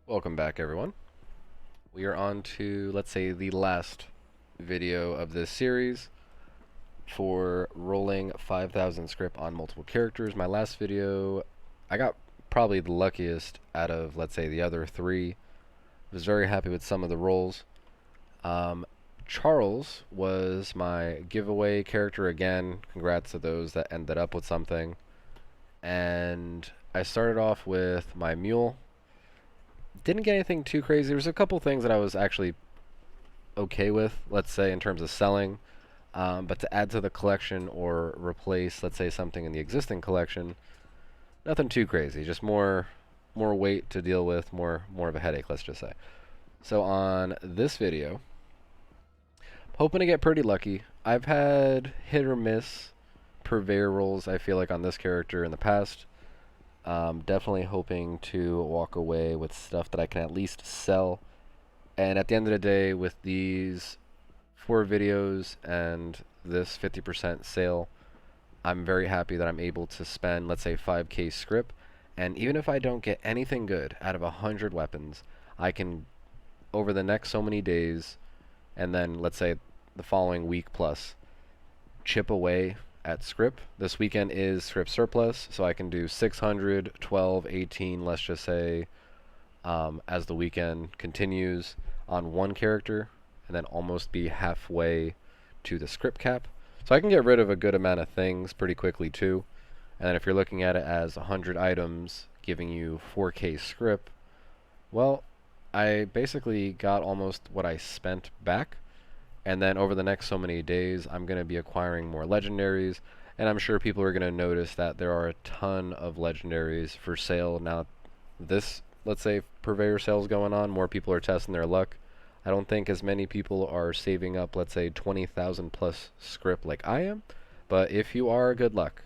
Welcome back, everyone. We are on to, let's say, the last video of this series for rolling 5,000 script on multiple characters. My last video, I got probably the luckiest out of, let's say, the other three. I was very happy with some of the rolls. Charles was my giveaway character again. Congrats to those that ended up with something. And I started off with my mule. Didn't get anything too crazy. There was a couple things that I was actually okay with, let's say, in terms of selling. But to add to the collection or replace, let's say, something in the existing collection, nothing too crazy. Just more weight to deal with, more of a headache, let's just say. So on this video, hoping to get pretty lucky. I've had hit or miss Purveyor rolls, I feel like, on this character in the past. Definitely hoping to walk away with stuff that I can at least sell. And at the end of the day, with these 4 videos and this 50% sale, I'm very happy that I'm able to spend, let's say, 5k script. And even if I don't get anything good out of 100 weapons, I can, over the next so many days, and then, let's say, the following week plus, chip away at script. This weekend is script surplus, so I can do 600, 12, 18, let's just say, as the weekend continues on one character, and then almost be halfway to the script cap. So I can get rid of a good amount of things pretty quickly too. And then if you're looking at it as 100 items giving you 4k script, well, I basically got almost what I spent back. And then over the next so many days, I'm going to be acquiring more legendaries. And I'm sure people are going to notice that there are a ton of legendaries for sale. Now, this, let's say, Purveyor sales going on, more people are testing their luck. I don't think as many people are saving up, let's say, 20,000 plus script like I am. But if you are, good luck.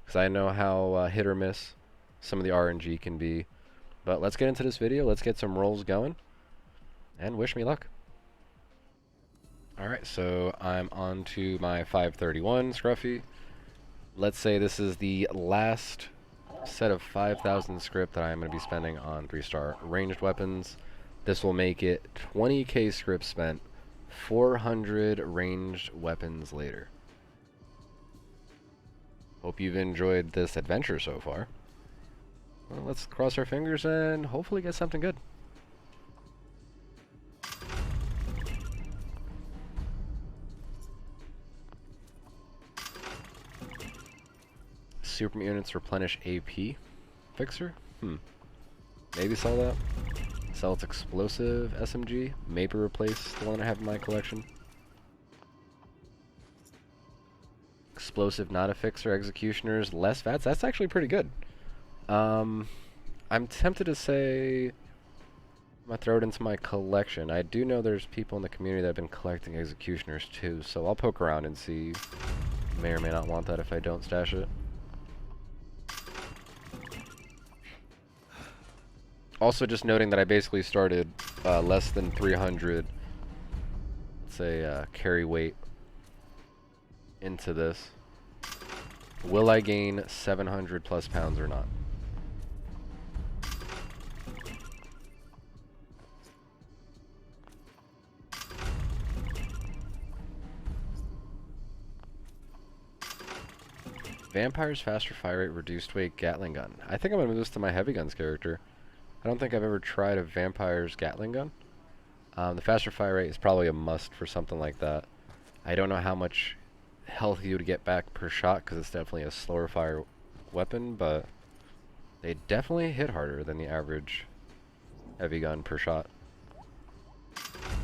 Because I know how hit or miss some of the RNG can be. But let's get into this video. Let's get some rolls going. And wish me luck. Alright, so I'm on to my 531 Scruffy. Let's say this is the last set of 5,000 script that I'm going to be spending on 3-star ranged weapons. This will make it 20k script spent, 400 ranged weapons later. Hope you've enjoyed this adventure so far. Well, let's cross our fingers and hopefully get something good. Super units replenish AP. Fixer? Maybe sell that. Sell its explosive SMG. Maybe replace the one I have in my collection. Explosive not a fixer. Executioners less VATs. That's actually pretty good. I'm tempted to say I'm gonna throw it into my collection. I do know there's people in the community that have been collecting executioners too, so I'll poke around and see. May or may not want that if I don't stash it. Also, just noting that I basically started less than 300, let's say, carry weight into this. Will I gain 700 plus pounds or not? Vampire's faster fire rate, reduced weight, Gatling gun. I think I'm going to move this to my heavy guns character. I don't think I've ever tried a Vampire's Gatling gun. The faster fire rate is probably a must for something like that. I don't know how much health you would get back per shot because it's definitely a slower fire weapon, but they definitely hit harder than the average heavy gun per shot.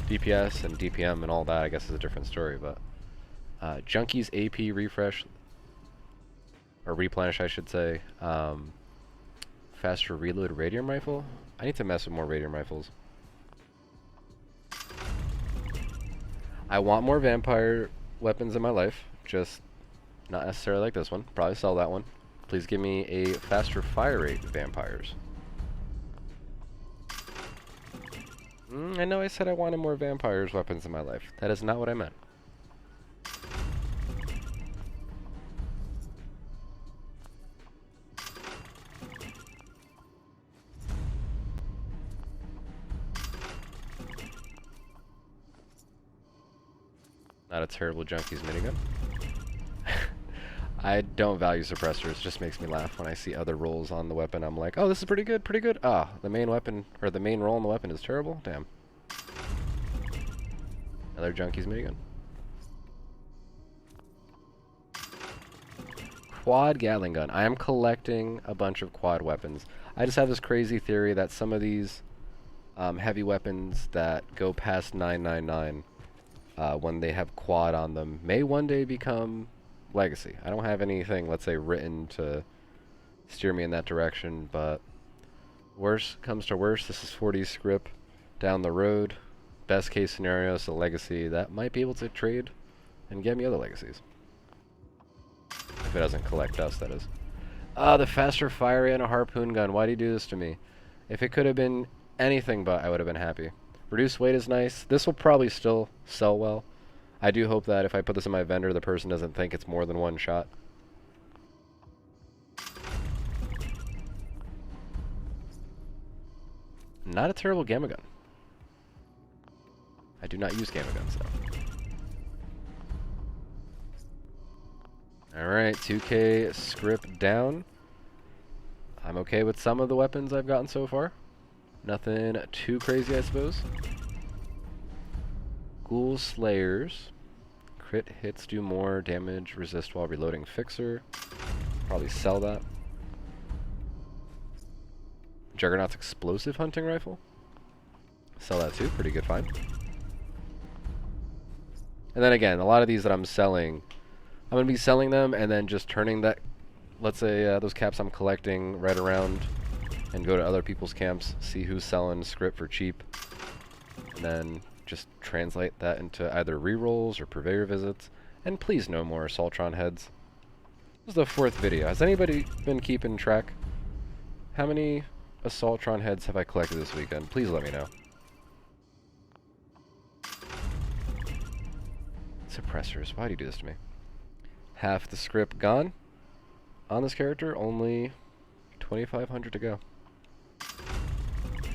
DPS and DPM and all that, I guess, is a different story, but Junkie's AP refresh, or replenish, I should say. Faster reload radium rifle? I need to mess with more radium rifles. I want more vampire weapons in my life, just not necessarily like this one. Probably sell that one. Please give me a faster fire rate vampires. I know I said I wanted more vampires weapons in my life. That is not what I meant. Not a terrible Junkies minigun. I don't value suppressors. It just makes me laugh when I see other rolls on the weapon. I'm like, oh, this is pretty good, pretty good. Ah, the main weapon, or the main roll on the weapon is terrible? Damn. Another Junkies minigun. Quad Gatling gun. I am collecting a bunch of quad weapons. I just have this crazy theory that some of these heavy weapons that go past 999 when they have quad on them may one day become legacy. I don't have anything, let's say, written to steer me in that direction, but worst comes to worst, this is 40 scrip down the road. Best case scenario is a legacy that might be able to trade and get me other legacies. If it doesn't collect dust, that is. The faster fire rate and a harpoon gun. Why'd you do this to me? If it could have been anything but, I would have been happy. Reduced weight is nice. This will probably still sell well. I do hope that if I put this in my vendor, the person doesn't think it's more than one shot. Not a terrible gamma gun. I do not use gamma guns, though. Alright, 2K script down. I'm okay with some of the weapons I've gotten so far. Nothing too crazy, I suppose. Ghoul Slayers. Crit hits do more damage, resist while reloading fixer. Probably sell that. Juggernaut's explosive hunting rifle. Sell that too, pretty good find. And then again, a lot of these that I'm selling, I'm going to be selling them and then just turning that, let's say those caps I'm collecting right around and go to other people's camps, see who's selling script for cheap, and then just translate that into either rerolls or purveyor visits. And please no more Assaultron heads. This is the 4th video. Has anybody been keeping track? How many Assaultron heads have I collected this weekend? Please let me know. Suppressors. Why do you do this to me? Half the script gone. On this character, only 2,500 to go.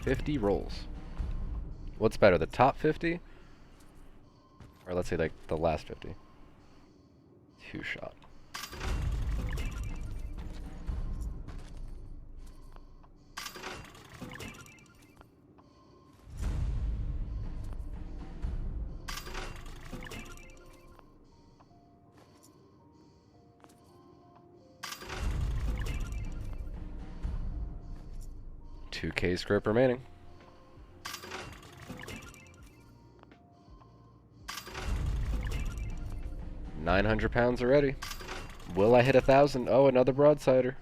50 rolls. What's better, the top 50? Or let's say like the last 50? 2-shot. $2K script remaining. £900 already. Will I hit 1,000? Oh, another broadsider.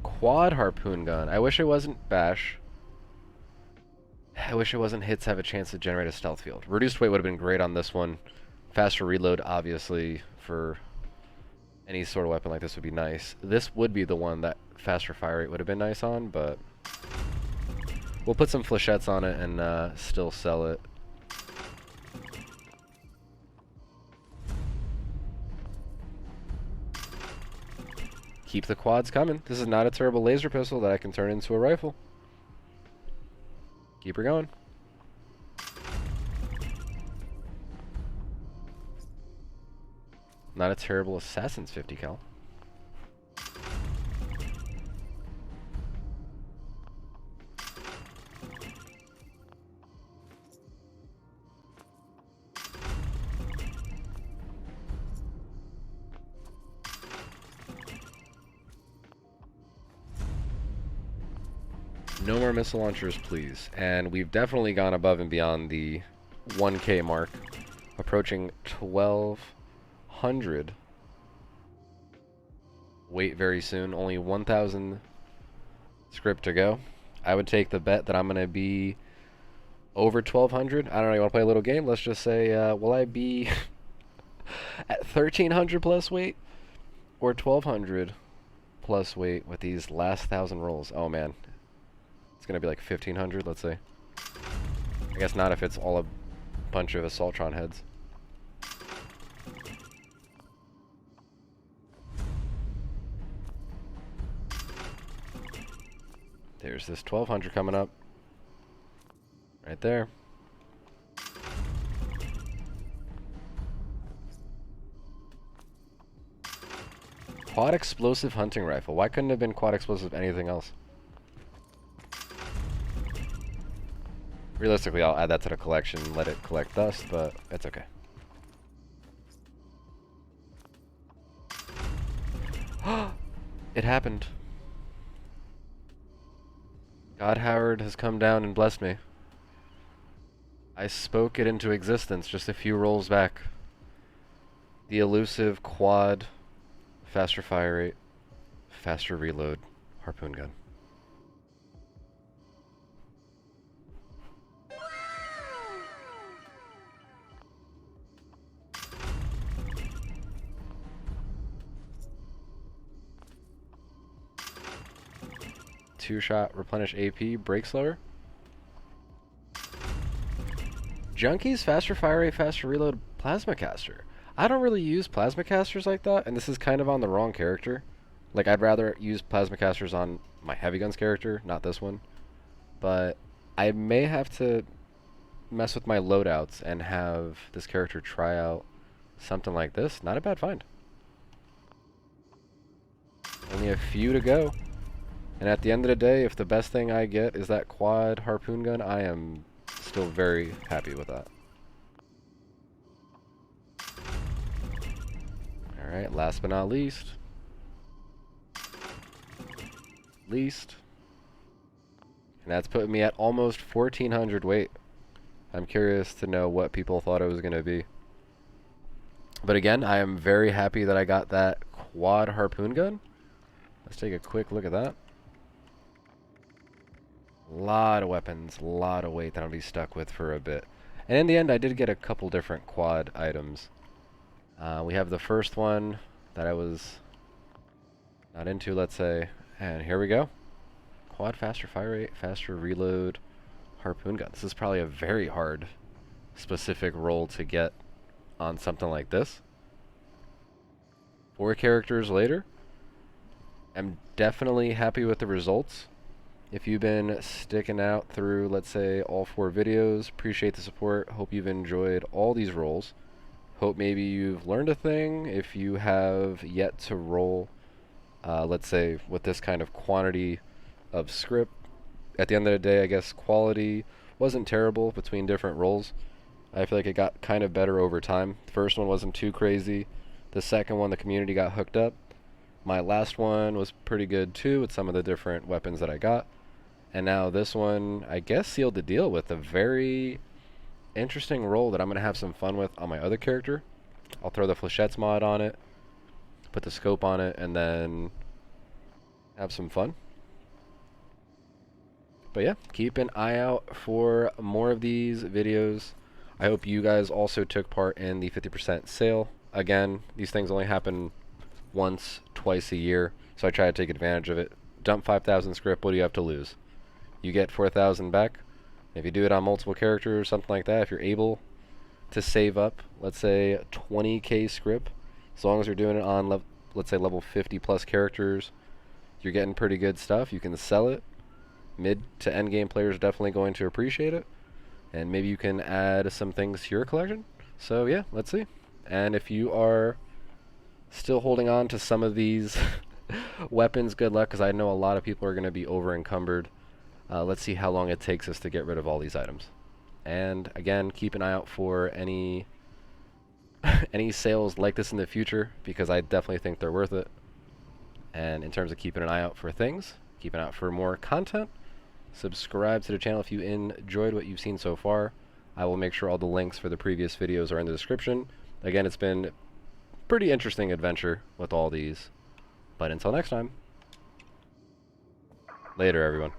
Quad harpoon gun. I wish it wasn't bash. I wish it wasn't hits have a chance to generate a stealth field. Reduced weight would have been great on this one. Faster reload, obviously, for any sort of weapon like this would be nice. This would be the one that faster fire rate would have been nice on, but we'll put some flechettes on it and still sell it. Keep the quads coming. This is not a terrible laser pistol that I can turn into a rifle. Keep her going. Not a terrible Assassin's 50 cal. No more missile launchers, please. And we've definitely gone above and beyond the 1K mark. Approaching 1,200. Wait very soon. Only 1,000 script to go. I would take the bet that I'm going to be over 1,200. I don't know, you want to play a little game? Let's just say, will I be at 1,300 plus weight? Or 1,200 plus weight with these last 1,000 rolls? Oh, man. It's going to be like 1,500, let's say. I guess not if it's all a bunch of Assaultron heads. There's this 1,200 coming up. Right there. Quad explosive hunting rifle. Why couldn't it have been quad explosive anything else? Realistically, I'll add that to the collection and let it collect dust, but it's okay. It happened. God Howard has come down and blessed me. I spoke it into existence just a few rolls back. The elusive quad, faster fire rate, faster reload, harpoon gun. Two-shot, replenish AP, break slower. Junkies, faster fire rate, faster reload, plasma caster. I don't really use plasma casters like that, and this is kind of on the wrong character. Like, I'd rather use plasma casters on my heavy guns character, not this one. But I may have to mess with my loadouts and have this character try out something like this. Not a bad find. Only a few to go. And at the end of the day, if the best thing I get is that quad harpoon gun, I am still very happy with that. Alright, last but not least. And that's putting me at almost 1,400 weight. I'm curious to know what people thought it was going to be. But again, I am very happy that I got that quad harpoon gun. Let's take a quick look at that. Lot of weapons, a lot of weight that I'll be stuck with for a bit. And in the end, I did get a couple different quad items. We have the first one that I was not into, let's say. And here we go. Quad faster fire rate, faster reload, harpoon gun. This is probably a very hard specific roll to get on something like this. 4 characters later. I'm definitely happy with the results. If you've been sticking out through, let's say, all 4 videos, appreciate the support. Hope you've enjoyed all these rolls. Hope maybe you've learned a thing. If you have yet to roll, let's say, with this kind of quantity of scrip, at the end of the day, I guess quality wasn't terrible between different rolls. I feel like it got kind of better over time. The first one wasn't too crazy. The second one, the community got hooked up. My last one was pretty good too with some of the different weapons that I got. And now this one, I guess, sealed the deal with a very interesting roll that I'm going to have some fun with on my other character. I'll throw the flechettes mod on it, put the scope on it, and then have some fun. But yeah, keep an eye out for more of these videos. I hope you guys also took part in the 50% sale. Again, these things only happen once, twice a year, so I try to take advantage of it. Dump 5,000 script, what do you have to lose? You get 4,000 back. If you do it on multiple characters or something like that, if you're able to save up, let's say 20k script, as long as you're doing it on, let's say level 50 plus characters, you're getting pretty good stuff. You can sell it. Mid to end game players are definitely going to appreciate it. And maybe you can add some things to your collection. So yeah, let's see. And if you are still holding on to some of these weapons, good luck, because I know a lot of people are going to be over encumbered. Let's see how long it takes us to get rid of all these items. And again, keep an eye out for any any sales like this in the future, because I definitely think they're worth it. And in terms of keeping an eye out for things, keep an eye out for more content. Subscribe to the channel if you enjoyed what you've seen so far. I will make sure all the links for the previous videos are in the description. Again, it's been a pretty interesting adventure with all these. But until next time, later everyone.